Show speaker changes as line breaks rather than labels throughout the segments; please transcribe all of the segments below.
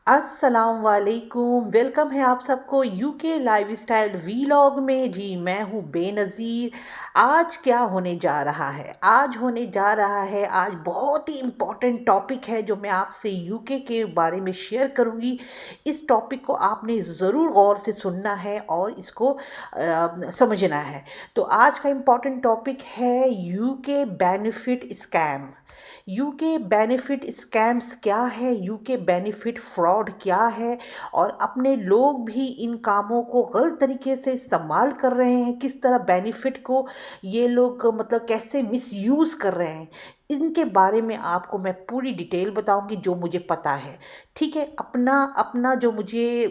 अस्सलाम वालेकुम। वेलकम है आप सबको यूके लाइफस्टाइल वीलॉग में। जी मैं हूँ बेनज़ीर। आज क्या होने जा रहा है? आज बहुत ही इम्पोर्टेंट टॉपिक है जो मैं आपसे यूके के बारे में शेयर करूँगी। इस टॉपिक को आपने ज़रूर गौर से सुनना है और इसको समझना है। तो आज का इम्पोर्टेंट टॉपिक है UK benefit scam. UK benefit scams क्या है, यूके बेनिफिट फ्रॉड क्या है, और अपने लोग भी इन कामों को गलत तरीके से इस्तेमाल कर रहे हैं। किस तरह बेनिफिट को ये लोग मतलब कैसे मिसयूज़ कर रहे हैं, इनके बारे में आपको मैं पूरी डिटेल बताऊंगी जो मुझे पता है। ठीक है, अपना अपना जो मुझे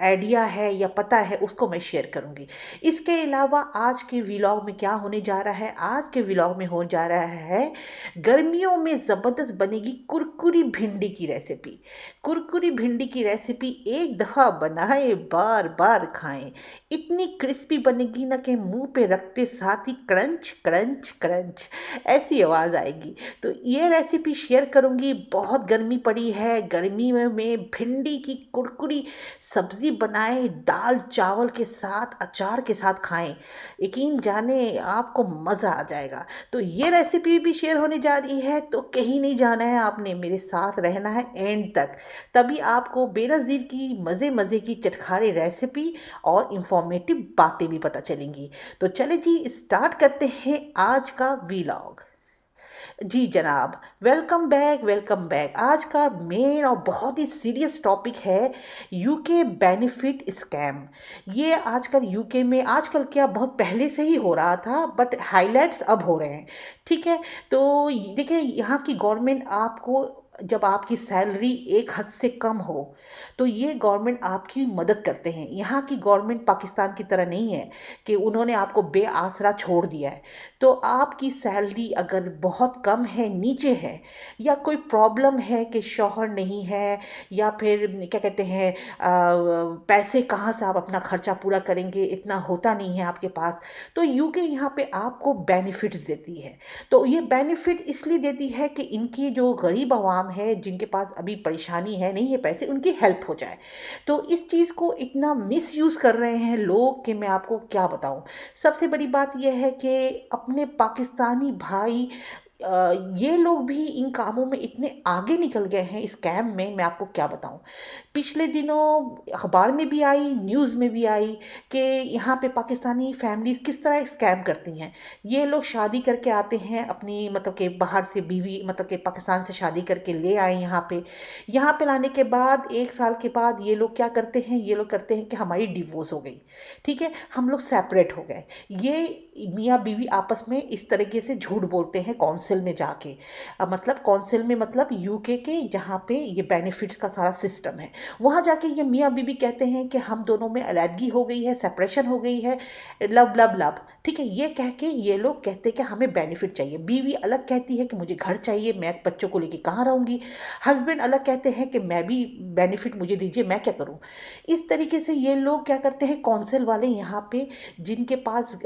आइडिया है या पता है उसको मैं शेयर करूंगी। इसके अलावा आज के व्लॉग में क्या होने जा रहा है? आज के व्लॉग में हो जा रहा है, गर्मियों में ज़बरदस्त बनेगी कुरकुरी भिंडी की रेसिपी। कुरकुरी भिंडी की रेसिपी एक दफ़ा बनाए बार बार खाएं। इतनी क्रिस्पी बनेगी ना कि मुंह पे रखते साथ ही क्रंच क्रंच क्रंच ऐसी आवाज़ आएगी। तो ये रेसिपी शेयर करूंगी। बहुत गर्मी पड़ी है, गर्मी में भिंडी की कुरकुरी सब्ज़ी बनाएं, दाल चावल के साथ अचार के साथ खाएं। यकीन जाने आपको मज़ा आ जाएगा। तो ये रेसिपी भी शेयर होने जा रही है, तो कहीं नहीं जाना है, आपने मेरे साथ रहना है एंड तक। तभी आपको बेनज़ीर की मज़े मज़े की चटखारे रेसिपी और इंफॉर्मेटिव बातें भी पता चलेंगी। तो चले जी, स्टार्ट करते हैं आज का वीलॉग। जी जनाब, वेलकम बैक वेलकम बैक। आज का मेन और बहुत ही सीरियस टॉपिक है यूके बेनिफिट स्कैम। ये आजकल यूके में, आजकल क्या बहुत पहले से ही हो रहा था बट हाइलाइट्स अब हो रहे हैं। ठीक है, तो देखिए यहाँ की गवर्नमेंट आपको, जब आपकी सैलरी एक हद से कम हो तो ये गवर्नमेंट आपकी मदद करते हैं। यहाँ की गवर्नमेंट पाकिस्तान की तरह नहीं है कि उन्होंने आपको बेआसरा छोड़ दिया है। तो आपकी सैलरी अगर बहुत कम है, नीचे है, या कोई प्रॉब्लम है कि शौहर नहीं है, या फिर क्या कहते हैं पैसे कहाँ से आप अपना खर्चा पूरा करेंगे, इतना होता नहीं है आपके पास, तो यूके यहाँ पे आपको बेनिफिट्स देती है। तो ये बेनिफिट इसलिए देती है कि इनकी जो गरीब आवाम है, जिनके पास अभी परेशानी है, नहीं है पैसे, उनकी हेल्प हो जाए। तो इस चीज़ को इतना मिसयूज़ कर रहे हैं लोग कि मैं आपको क्या बताऊं। सबसे बड़ी बात यह है कि अपने पाकिस्तानी भाई, ये लोग भी इन कामों में इतने आगे निकल गए हैं स्कैम में, मैं आपको क्या बताऊं। पिछले दिनों अखबार में भी आई, न्यूज़ में भी आई कि यहाँ पे पाकिस्तानी फैमिलीज़ किस तरह स्कैम करती हैं। ये लोग शादी करके आते हैं अपनी, मतलब कि बाहर से बीवी, मतलब कि पाकिस्तान से शादी करके ले आए यहाँ पे लाने के बाद 1 साल के बाद ये लोग क्या करते हैं, ये लोग करते हैं कि हमारी डिवोर्स हो गई, ठीक है, हम लोग सेपरेट हो गए। ये मियाँ बीवी आपस में इस तरीके से झूठ बोलते हैं कौंसिल में जाके। मतलब कौंसिल में, मतलब यूके के जहाँ पे ये बेनिफिट्स का सारा सिस्टम है, वहाँ जाके ये मियाँ बीवी कहते हैं कि हम दोनों में अलैदगी हो गई है, सेपरेशन हो गई है, लव लव लव, ठीक है। ये कह के ये लोग कहते हैं कि हमें बेनिफिट चाहिए। बीवी अलग कहती है कि मुझे घर चाहिए, मैं बच्चों को लेके कहाँ रहूँगी। हस्बैंड अलग कहते हैं कि मैं भी बेनिफिट मुझे दीजिए, मैं क्या करूँ। इस तरीके से ये लोग क्या करते हैं, कौंसिल वाले यहाँ पे जिनके पास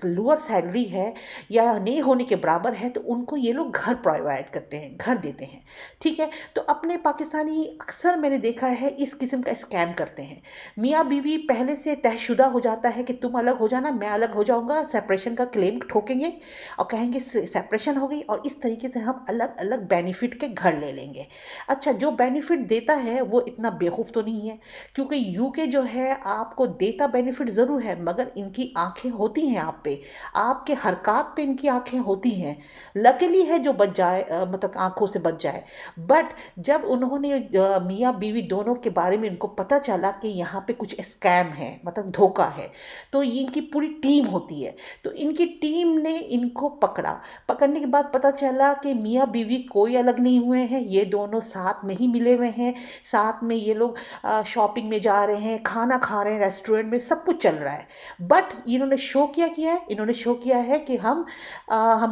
लोअर सैलरी है या नहीं होने के बराबर है, तो उनको ये लोग घर प्रोवाइड करते हैं, घर देते हैं, ठीक है। तो अपने पाकिस्तानी अक्सर मैंने देखा है इस किस्म का स्कैम करते हैं। मियाँ बीवी पहले से तयशुदा हो जाता है कि तुम अलग हो जाना, मैं अलग हो जाऊंगा, सेपरेशन का क्लेम ठोकेंगे और कहेंगे सेपरेशन हो गई, और इस तरीके से हम अलग अलग बेनिफिट के घर ले लेंगे। अच्छा, जो बेनिफिट देता है वो इतना बेवकूफ़ तो नहीं है, क्योंकि यूके जो है आपको देता बेनिफिट ज़रूर है, मगर इनकी आंखें होती हैं आप पे, आपके हरकत पे इनकी आंखें होती हैं। लकीली है जो बच जाए, मतलब आंखों से बच जाए। बट जब उन्होंने मियाँ बीवी दोनों के बारे में इनको पता चला कि यहाँ पे कुछ स्कैम है, मतलब धोखा है, तो ये इनकी पूरी टीम होती है। तो इनकी टीम ने इनको पकड़ा। पकड़ने के बाद पता चला कि मियाँ बीवी कोई अलग नहीं हुए हैं, ये दोनों साथ में ही मिले हुए हैं। साथ में ये लोग शॉपिंग में जा रहे हैं, खाना खा रहे हैं, रेस्टोरेंट में सब कुछ चल रहा है। बट इन्होंने शो किया किया है, इन्होंने शो किया है कि हम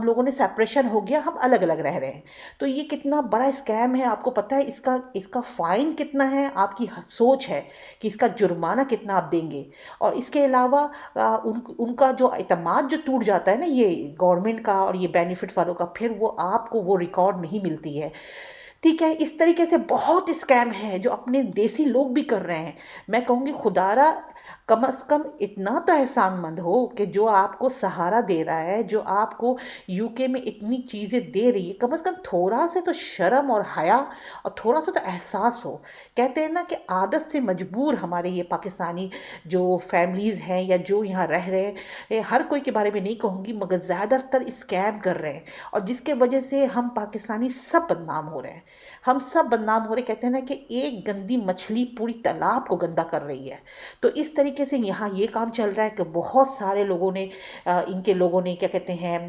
लोगों ने सेपरेशन हो गया, हम अलग अलग रह रहे हैं। तो ये कितना बड़ा स्कैम है, आपको पता है इसका इसका फाइन कितना है? आपकी सोच है कि इसका जुर्माना कितना आप देंगे? और इसके अलावा उनका जो एतमाद जो टूट जाता है ना, ये गवर्नमेंट का और ये बेनिफिट वालों का, फिर वो आपको वो रिकॉर्ड नहीं मिलती है। ठीक है, इस तरीके से बहुत स्कैम है जो अपने देसी लोग भी कर रहे हैं। मैं कहूँगी खुदारा कम से कम इतना तो एहसानमंद हो कि जो आपको सहारा दे रहा है, जो आपको यूके में इतनी चीज़ें दे रही है, कम से कम थोड़ा से तो शर्म और हया और थोड़ा सा तो एहसास हो। कहते हैं ना कि आदत से मजबूर हमारे ये पाकिस्तानी जो फैमिलीज़ हैं या जो यहाँ रह रहे हैं, हर कोई के बारे में नहीं कहूँगी मगर ज़्यादातर स्कैम कर रहे हैं, और जिसके वजह से हम पाकिस्तानी सब बदनाम हो रहे हैं। हम सब बदनाम हो रहे, कहते हैं ना कि एक गंदी मछली पूरी तालाब को गंदा कर रही है। तो इस तरीके से यहाँ ये काम चल रहा है कि बहुत सारे लोगों ने इनके लोगों ने क्या कहते हैं,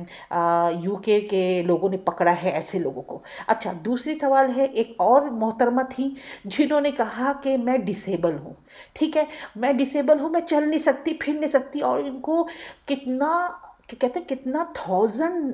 यूके के लोगों ने पकड़ा है ऐसे लोगों को। अच्छा, दूसरी सवाल है, एक और मोहतरमा थी जिन्होंने कहा कि मैं डिसेबल हूँ। ठीक है, मैं डिसेबल हूँ, मैं चल नहीं सकती, फिर नहीं सकती, और इनको कितना क्या कहते हैं, कितना थाउजेंड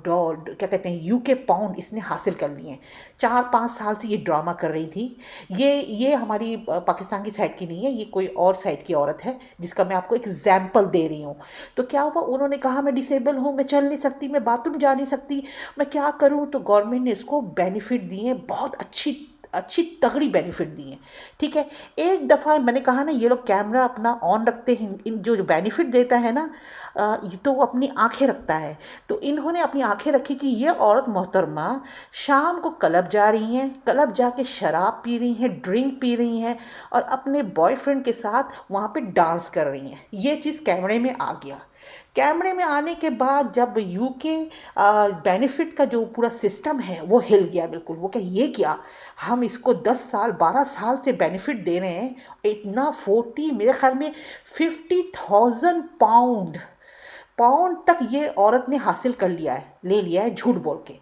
डॉलर क्या कहते हैं यूके पाउंड इसने हासिल कर लिए हैं। 4-5 साल से ये ड्रामा कर रही थी। ये हमारी पाकिस्तान की साइड की नहीं है, ये कोई और साइड की औरत है जिसका मैं आपको एग्जाम्पल दे रही हूँ। तो क्या हुआ, उन्होंने कहा मैं डिसेबल हूँ, मैं चल नहीं सकती, मैं बाथरूम जा नहीं सकती, मैं क्या करूँ। तो गवर्नमेंट ने इसको बेनिफिट दिए, बहुत अच्छी अच्छी तगड़ी बेनिफिट दी हैं। ठीक है, एक दफ़ा मैंने कहा ना, ये लोग कैमरा अपना ऑन रखते हैं, इन जो जो बेनिफिट देता है ना, ये तो वो अपनी आंखें रखता है। तो इन्होंने अपनी आंखें रखी कि ये औरत मोहतरमा शाम को क्लब जा रही हैं, क्लब जाके शराब पी रही हैं, ड्रिंक पी रही हैं, और अपने बॉयफ्रेंड के साथ वहाँ पे डांस कर रही हैं। ये चीज़ कैमरे में आ गया। कैमरे में आने के बाद जब यूके बेनिफिट का जो पूरा सिस्टम है वो हिल गया बिल्कुल। वो क्या, ये क्या, हम इसको 10 साल 12 साल से बेनिफिट दे रहे हैं, इतना 40 मेरे ख्याल में 50,000 पाउंड तक ये औरत ने हासिल कर लिया है, ले लिया है झूठ बोल के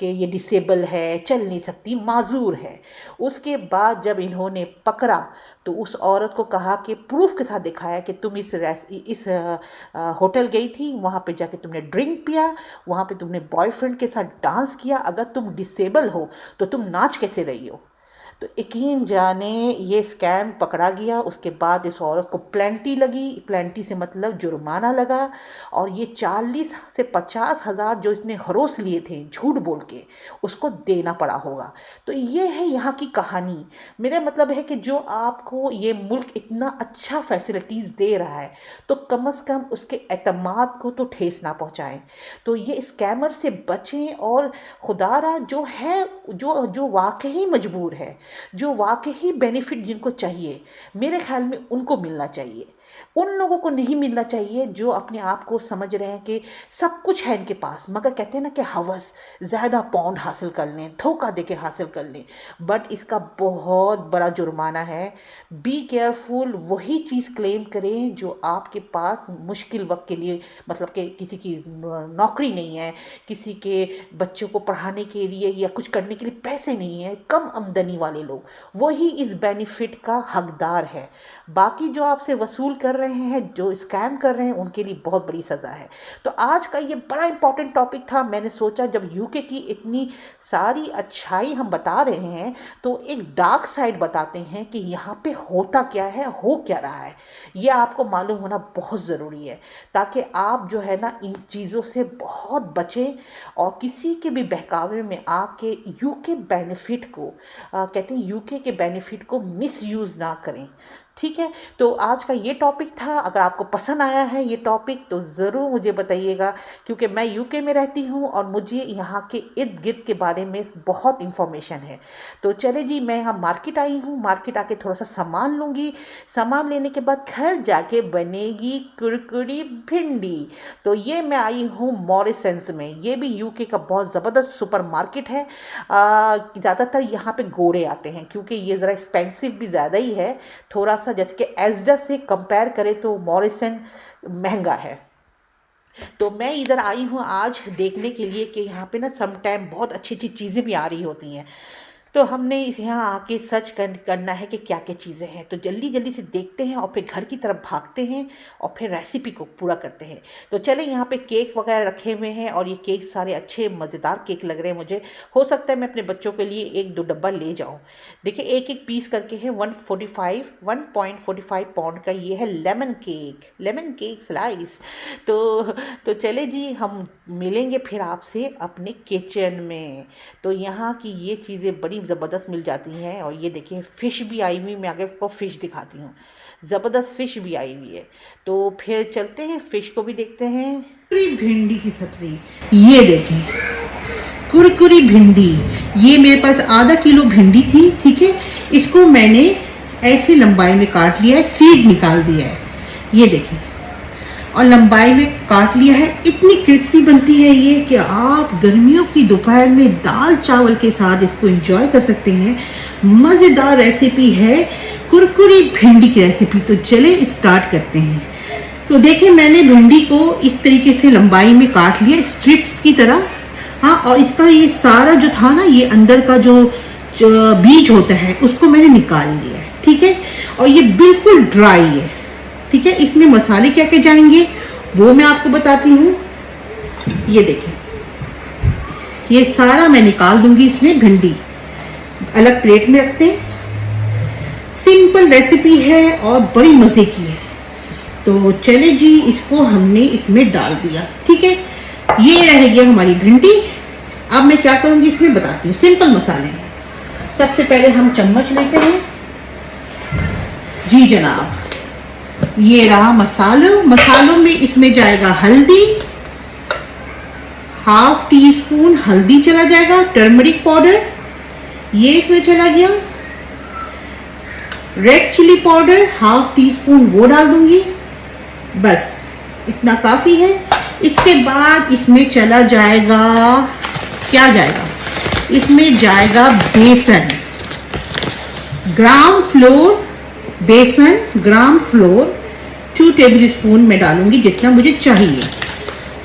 कि ये डिसेबल है, चल नहीं सकती, माजूर है। उसके बाद जब इन्होंने पकड़ा तो उस औरत को कहा कि प्रूफ के साथ दिखाया कि तुम इस होटल गई थी, वहाँ पे जाके तुमने ड्रिंक पिया, वहाँ पे तुमने बॉयफ्रेंड के साथ डांस किया, अगर तुम डिसेबल हो तो तुम नाच कैसे रही हो। तो यकीन जाने ये स्कैम पकड़ा गया। उसके बाद इस औरत को प्लेंटी लगी, प्लेंटी से मतलब जुर्माना लगा, और ये 40 से 50 हज़ार जो इसने हरोस लिए थे झूठ बोल के, उसको देना पड़ा होगा। तो ये है यहाँ की कहानी। मेरा मतलब है कि जो आपको ये मुल्क इतना अच्छा फैसिलिटीज़ दे रहा है, तो कम से कम उसके एतमाद को तो ठेस ना पहुँचाएं। तो ये स्कैमर से बचें, और खुदारा जो है, जो जो वाकई मजबूर है, जो वाकई बेनिफिट जिनको चाहिए, मेरे ख्याल में उनको मिलना चाहिए। उन लोगों को नहीं मिलना चाहिए जो अपने आप को समझ रहे हैं कि सब कुछ है इनके पास, मगर कहते हैं ना कि हवस, ज़्यादा पाउंड हासिल कर लें, धोखा देके हासिल कर लें। बट इसका बहुत बड़ा जुर्माना है। बी केयरफुल, वही चीज़ क्लेम करें जो आपके पास मुश्किल वक्त के लिए, मतलब कि किसी की नौकरी नहीं है, किसी के बच्चों को पढ़ाने के लिए या कुछ करने के लिए पैसे नहीं है, कम आमदनी वाले लोग, वही इस बेनिफिट का हकदार है। बाकी जो आपसे वसूल कर रहे हैं, जो स्कैम कर रहे हैं, उनके लिए बहुत बड़ी सज़ा है। तो आज का ये बड़ा इंपॉर्टेंट टॉपिक था। मैंने सोचा जब यूके की इतनी सारी अच्छाई हम बता रहे हैं, तो एक डार्क साइड बताते हैं कि यहाँ पे होता क्या है, हो क्या रहा है। ये आपको मालूम होना बहुत ज़रूरी है, ताकि आप जो है ना इन चीज़ों से बहुत बचें, और किसी के भी बहकावे में आके यूके बेनिफिट को कहते हैं यूके के बेनिफिट को मिसयूज़ ना करें। ठीक है, तो आज का ये टॉपिक था। अगर आपको पसंद आया है ये टॉपिक तो ज़रूर मुझे बताइएगा, क्योंकि मैं यूके में रहती हूँ और मुझे यहाँ के इर्द गिर्द के बारे में बहुत इन्फॉर्मेशन है। तो चले जी, मैं यहाँ मार्केट आई हूँ, मार्केट आके थोड़ा सा सामान लूँगी। सामान लेने के बाद घर जाके बनेगी कुरकुरी भिंडी। तो ये मैं आई हूँ मॉरिसन्स में, ये भी यूके का बहुत ज़बरदस्त सुपर मार्केट है। ज़्यादातर यहाँ पे गोरे आते हैं, क्योंकि ये ज़रा एक्सपेंसिव भी ज़्यादा ही है थोड़ा सा। जैसे कि एजडस से कंपेयर करें तो मॉरिसन महंगा है। तो मैं इधर आई हूँ आज देखने के लिए कि यहाँ पे ना सम टाइम बहुत अच्छी अच्छी चीज़ें भी आ रही होती हैं। तो हमने इस यहाँ आके सर्च करना है कि क्या क्या चीज़ें हैं, तो जल्दी जल्दी से देखते हैं और फिर घर की तरफ भागते हैं और फिर रेसिपी को पूरा करते हैं। तो चलें, यहाँ पे केक वगैरह रखे हुए हैं और ये केक सारे अच्छे मज़ेदार केक लग रहे हैं मुझे। हो सकता है मैं अपने बच्चों के लिए 1-2 डब्बा ले जाऊँ। देखिए एक एक पीस करके है 1.45 पाउंड का ये है लेमन केक स्लाइस। तो चले जी, हम मिलेंगे फिर आपसे अपने किचन में। तो यहाँ की ये चीज़ें बड़ी ज़बरदस्त मिल जाती हैं। और ये देखिए फ़िश भी आई हुई, मैं आगे आपको फ़िश दिखाती हूँ, ज़बरदस्त फ़िश भी आई हुई है। तो फिर चलते हैं, फ़िश को भी देखते हैं।
कुरकुरी भिंडी की सब्ज़ी, ये देखें कुरकुरी भिंडी। ये मेरे पास आधा किलो भिंडी थी, ठीक है। इसको मैंने ऐसे लंबाई में काट लिया है, सीड निकाल दिया है, ये देखें, और लंबाई में काट लिया है। इतनी क्रिस्पी बनती है ये कि आप गर्मियों की दोपहर में दाल चावल के साथ इसको एंजॉय कर सकते हैं। मज़ेदार रेसिपी है कुरकुरी भिंडी की रेसिपी। तो चले स्टार्ट करते हैं। तो देखिए मैंने भिंडी को इस तरीके से लंबाई में काट लिया, स्ट्रिप्स की तरह। हाँ, और इसका ये सारा जो था ना, ये अंदर का जो बीज होता है उसको मैंने निकाल लिया है, ठीक है। और ये बिल्कुल ड्राई है, ठीक है। इसमें मसाले क्या क्या जाएंगे वो मैं आपको बताती हूँ। ये देखें, ये सारा मैं निकाल दूंगी। इसमें भिंडी अलग प्लेट में रखते हैं। सिंपल रेसिपी है और बड़ी मज़े की है। तो चले जी, इसको हमने इसमें डाल दिया, ठीक है। ये रह गया हमारी भिंडी। अब मैं क्या करूँगी इसमें बताती हूँ। सिंपल मसाले हैं। सबसे पहले हम चम्मच लेते हैं, जी जनाब। ये रहा मसालों में इसमें जाएगा हल्दी, ½ टीस्पून हल्दी चला जाएगा, टर्मरिक पाउडर ये इसमें चला गया। रेड चिली पाउडर ½ टीस्पून वो डाल दूंगी, बस इतना काफ़ी है। इसके बाद इसमें चला जाएगा, क्या जाएगा, इसमें जाएगा बेसन, ग्राम फ्लोर, बेसन ग्राम फ्लोर 2 टेबल स्पून में डालूंगी, जितना मुझे चाहिए,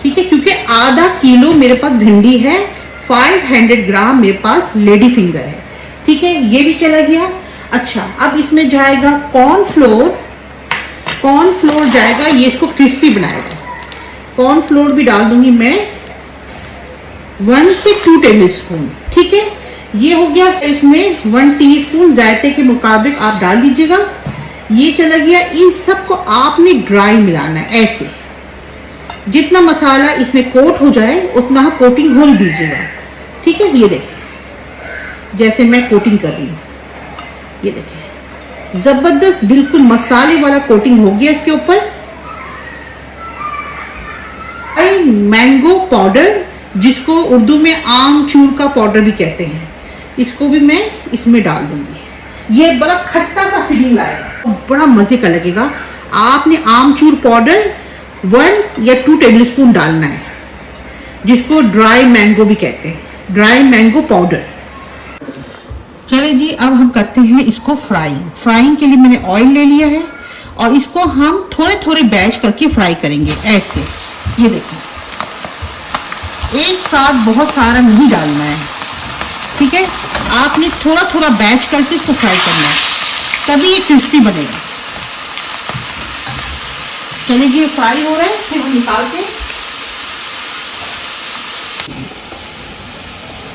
ठीक है। क्योंकि आधा किलो मेरे पास भिंडी है, 500 ग्राम मेरे पास लेडी फिंगर है, ठीक है। ये भी चला गया। अच्छा, अब इसमें जाएगा कॉर्नफ्लोर जाएगा, ये इसको क्रिस्पी बनाएगा। कॉर्नफ्लोर भी डाल दूंगी मैं 1 से 2 टेबल स्पून, ठीक है। ये हो गया। इसमें 1 टीस्पून जायते के मुताबिक आप डाल लीजिएगा। ये चला गया। इन सब को आपने ड्राई मिलाना है, ऐसे जितना मसाला इसमें कोट हो जाए उतना कोटिंग हो दीजिएगा, ठीक है। ये देखें जैसे मैं कोटिंग कर रही हूँ, ये देखें ज़बरदस्त बिल्कुल मसाले वाला कोटिंग हो गया इसके ऊपर। मैंगो पाउडर, जिसको उर्दू में आमचूर का पाउडर भी कहते हैं, इसको भी मैं इसमें डाल दूंगी। ये बड़ा खट्टा सा फीलिंग आएगा, बड़ा मज़े का लगेगा। आपने आमचूर पाउडर 1 या 2 टेबल स्पून डालना है, जिसको ड्राई मैंगो भी कहते हैं, ड्राई मैंगो पाउडर। चले जी, अब हम करते हैं इसको फ्राइंग के लिए मैंने ऑयल ले लिया है और इसको हम थोड़े थोड़े बैच करके फ्राई करेंगे, ऐसे। ये देखिए, एक साथ बहुत सारा नहीं डालना है, ठीक है। आपने थोड़ा थोड़ा बैच करके इसको फ्राई करना है, तभी ये क्रिस्पी बनेगा। चलिए जी, फ्राई हो रहा है, फिर हम निकालते हैं।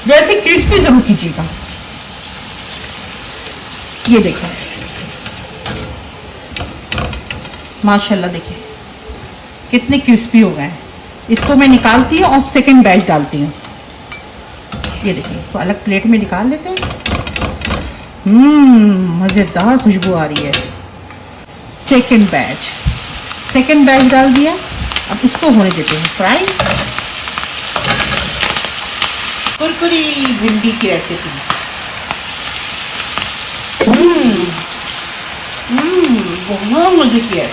वैसे क्रिस्पी जरूर कीजिएगा। ये देखो, माशाल्लाह, देखिए कितने क्रिस्पी हो गए हैं। इसको मैं निकालती हूँ और सेकंड बैच डालती हूँ। ये देखिए, तो अलग प्लेट में निकाल लेते हैं। मज़ेदार खुशबू आ रही है। सेकंड बैच डाल दिया। अब इसको होने देते हैं फ्राई। कुरकुरी भिंडी की रेसिपी। बहुत मजे की है।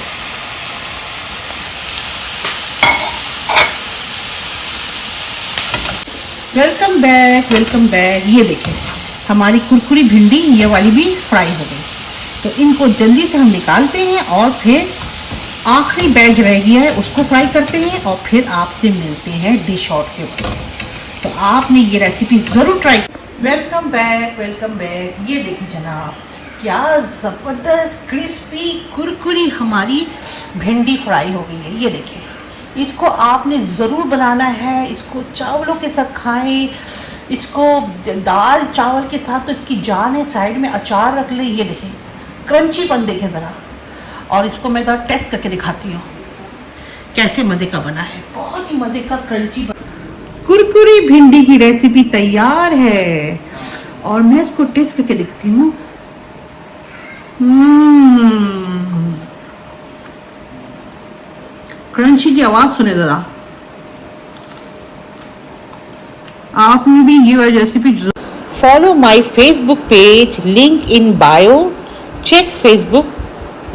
Welcome back. ये देखें, हमारी कुरकुरी भिंडी ये वाली भी फ्राई हो गई। तो इनको जल्दी से हम निकालते हैं और फिर आखिरी बैच रह गया है उसको फ्राई करते हैं और फिर आपसे मिलते हैं डिश आउट के ऊपर। तो आपने ये रेसिपी ज़रूर ट्राई। Welcome back. ये देखिए जनाब, क्या ज़बरदस्त क्रिस्पी कुरकुरी हमारी भिंडी फ्राई हो गई है। ये देखिए, इसको आपने ज़रूर बनाना है। इसको चावलों के साथ खाएं, इसको दाल चावल के साथ तो इसकी जान है। साइड में अचार रख लें। ये देखें, क्रंचीपन देखें ज़रा। और इसको मैं ज़रा टेस्ट करके दिखाती हूँ कैसे मज़े का बना है। बहुत ही मज़े का क्रंची कुरकुरी भिंडी की रेसिपी तैयार है और मैं इसको टेस्ट करके देखती हूँ। क्रंची की आवाज सुने जरा। आपने भी ये वाली recipe
Follow my Facebook page, link in bio. Check Facebook